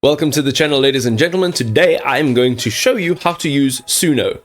Welcome to the channel, ladies and gentlemen. Today I'm going to show you how to use Suno.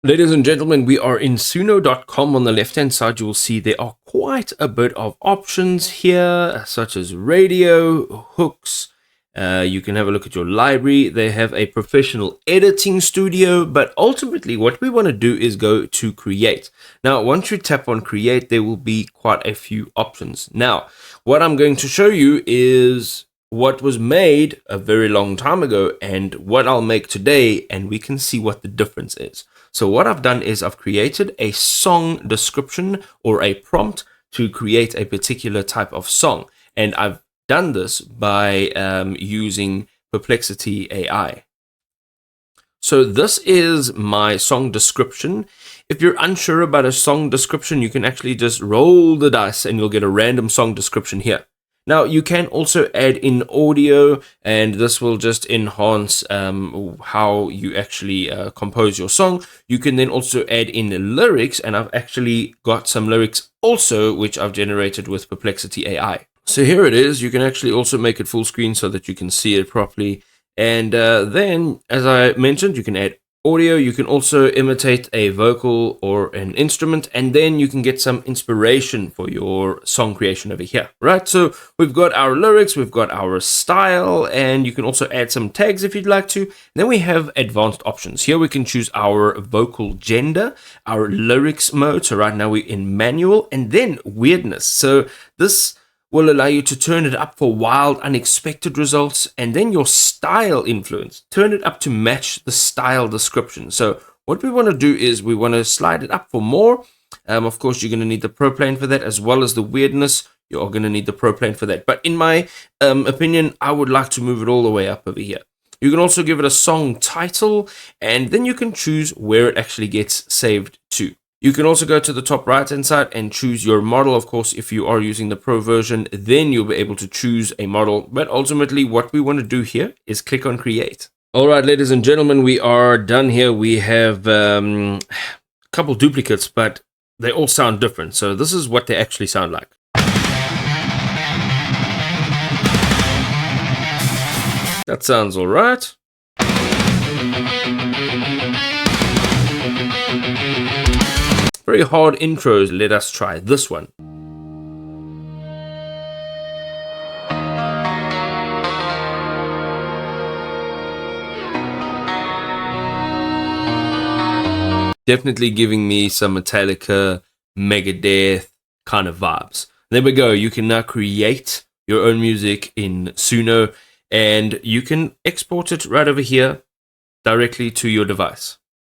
Ladies and gentlemen, we are in suno.com. On the left hand side you will see there are quite a bit of options here, such as radio, hooks. You can have a look at your library. They have a professional editing studio, but ultimately what we want to do is go to create. Now once you tap on create, there will be quite a few options. Now what I'm going to show you is what was made a very long time ago and what I'll make today, and we can see what the difference is. So what I've done is I've created a song description or a prompt to create a particular type of song, and I've done this by using Perplexity AI. So this is my song description. If you're unsure about a song description, you can actually just roll the dice and you'll get a random song description here. Now you can also add in audio, and this will just enhance how you actually compose your song. You can then also add in lyrics, and I've actually got some lyrics also which I've generated with Perplexity AI. So here it is. You can actually also make it full screen so that you can see it properly. And then, as I mentioned, you can add audio. You can also imitate a vocal or an instrument, and then you can get some inspiration for your song creation over here, right? So we've got our lyrics, we've got our style, and you can also add some tags if you'd like to. And then we have advanced options. Here we can choose our vocal gender, our lyrics mode. So right now we're in manual, and then weirdness. So this will allow you to turn it up for wild, unexpected results, and then your style influence. Turn it up to match the style description. So what we want to do is we want to slide it up for more. Of course, you're going to need the pro plane for that, as well as the weirdness. You are going to need the pro plane for that. But in my opinion, I would like to move it all the way up over here. You can also give it a song title, and then you can choose where it actually gets saved to. You can also go to the top right hand side and choose your model. Of course, if you are using the pro version, then you'll be able to choose a model. But ultimately what we want to do here is click on create. All right, ladies and gentlemen, we are done here. We have a couple duplicates, but they all sound different. So this is what they actually sound like. That sounds all right. Very hard intros. Let us try this one. Definitely giving me some Metallica, Megadeth kind of vibes. There we go. You can now create your own music in Suno, and you can export it right over here directly to your device.